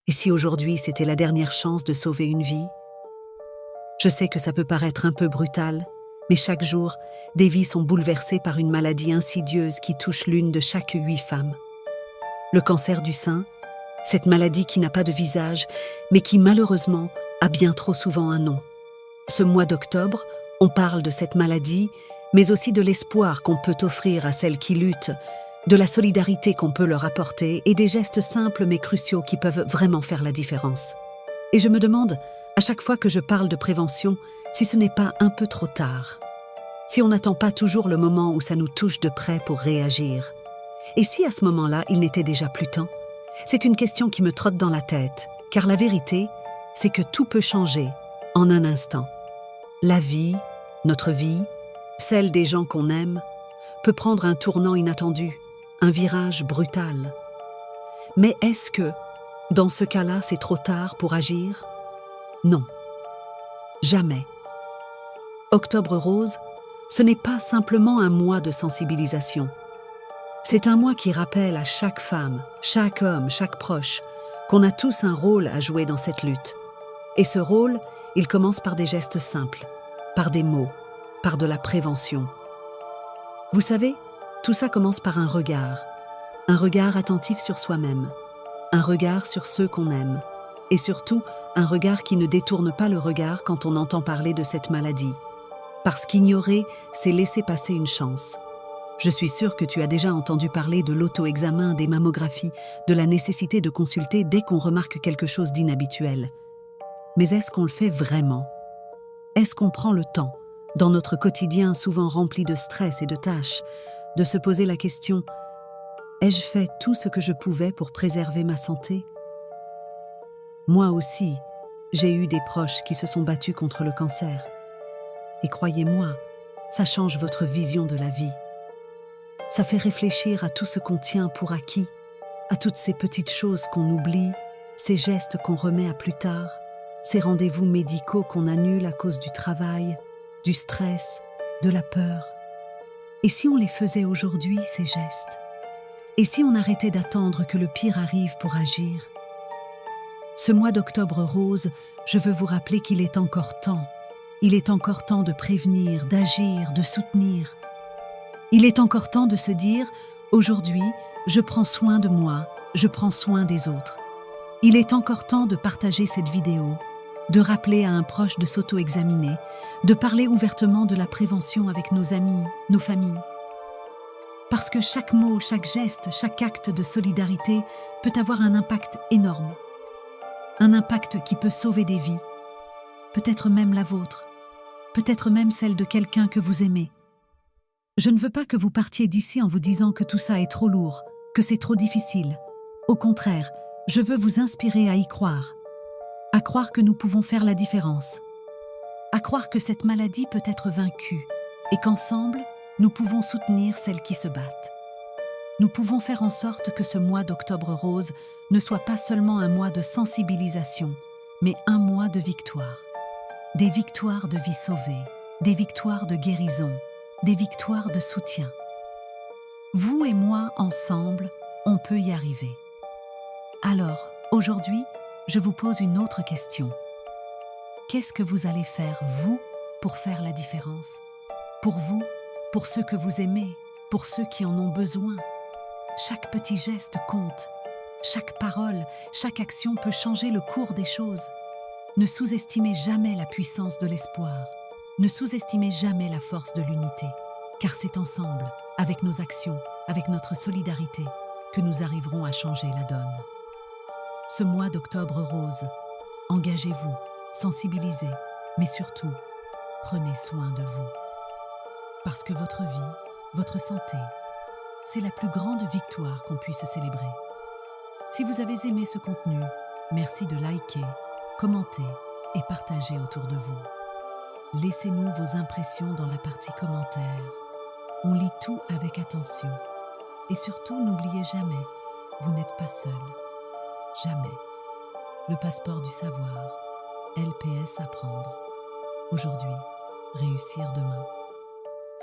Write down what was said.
Et si aujourd'hui c'était la dernière chance de sauver une vie? Je sais que ça peut paraître un peu brutal, mais chaque jour, des vies sont bouleversées par une maladie insidieuse qui touche l'une de chaque 8 femmes. Le cancer du sein, cette maladie qui n'a pas de visage, mais qui malheureusement a bien trop souvent un nom. Ce mois d'octobre, on parle de cette maladie, mais aussi de l'espoir qu'on peut offrir à celles qui luttent, de la solidarité qu'on peut leur apporter et des gestes simples mais cruciaux qui peuvent vraiment faire la différence. Et je me demande, à chaque fois que je parle de prévention, si ce n'est pas un peu trop tard. Si on n'attend pas toujours le moment où ça nous touche de près pour réagir. Et si à ce moment-là, il n'était déjà plus temps? C'est une question qui me trotte dans la tête, car la vérité, c'est que tout peut changer en un instant. La vie, notre vie, celle des gens qu'on aime, peut prendre un tournant inattendu, un virage brutal. Mais est-ce que, dans ce cas-là, c'est trop tard pour agir? Non. Jamais. Octobre Rose, ce n'est pas simplement un mois de sensibilisation. C'est un mois qui rappelle à chaque femme, chaque homme, chaque proche, qu'on a tous un rôle à jouer dans cette lutte. Et ce rôle, il commence par des gestes simples, par des mots, par de la prévention. Vous savez, tout ça commence par un regard attentif sur soi-même, un regard sur ceux qu'on aime, et surtout un regard qui ne détourne pas le regard quand on entend parler de cette maladie. Parce qu'ignorer, c'est laisser passer une chance. Je suis sûre que tu as déjà entendu parler de l'auto-examen, des mammographies, de la nécessité de consulter dès qu'on remarque quelque chose d'inhabituel. Mais est-ce qu'on le fait vraiment? Est-ce qu'on prend le temps, dans notre quotidien souvent rempli de stress et de tâches, de se poser la question « Ai-je fait tout ce que je pouvais pour préserver ma santé ?» Moi aussi, j'ai eu des proches qui se sont battus contre le cancer. Et croyez-moi, ça change votre vision de la vie. Ça fait réfléchir à tout ce qu'on tient pour acquis, à toutes ces petites choses qu'on oublie, ces gestes qu'on remet à plus tard, ces rendez-vous médicaux qu'on annule à cause du travail, du stress, de la peur. Et si on les faisait aujourd'hui, ces gestes? Et si on arrêtait d'attendre que le pire arrive pour agir? Ce mois d'octobre rose, je veux vous rappeler qu'il est encore temps. Il est encore temps de prévenir, d'agir, de soutenir. Il est encore temps de se dire « Aujourd'hui, je prends soin de moi, je prends soin des autres ». Il est encore temps de partager cette vidéo, de rappeler à un proche de s'auto-examiner, de parler ouvertement de la prévention avec nos amis, nos familles. Parce que chaque mot, chaque geste, chaque acte de solidarité peut avoir un impact énorme. Un impact qui peut sauver des vies, peut-être même la vôtre, peut-être même celle de quelqu'un que vous aimez. Je ne veux pas que vous partiez d'ici en vous disant que tout ça est trop lourd, que c'est trop difficile. Au contraire, je veux vous inspirer à y croire. À croire que nous pouvons faire la différence. À croire que cette maladie peut être vaincue et qu'ensemble, nous pouvons soutenir celles qui se battent. Nous pouvons faire en sorte que ce mois d'octobre rose ne soit pas seulement un mois de sensibilisation, mais un mois de victoire. Des victoires de vie sauvée, des victoires de guérison, des victoires de soutien. Vous et moi, ensemble, on peut y arriver. Alors, aujourd'hui, je vous pose une autre question. Qu'est-ce que vous allez faire, vous, pour faire la différence? Pour vous, pour ceux que vous aimez, pour ceux qui en ont besoin. Chaque petit geste compte. Chaque parole, chaque action peut changer le cours des choses. Ne sous-estimez jamais la puissance de l'espoir. Ne sous-estimez jamais la force de l'unité. Car c'est ensemble, avec nos actions, avec notre solidarité, que nous arriverons à changer la donne. Ce mois d'octobre rose, engagez-vous, sensibilisez, mais surtout, prenez soin de vous. Parce que votre vie, votre santé, c'est la plus grande victoire qu'on puisse célébrer. Si vous avez aimé ce contenu, merci de liker, commenter et partager autour de vous. Laissez-nous vos impressions dans la partie commentaires. On lit tout avec attention. Et surtout, n'oubliez jamais, vous n'êtes pas seul. Jamais. Le passeport du savoir. LPS Apprendre. Aujourd'hui, réussir demain.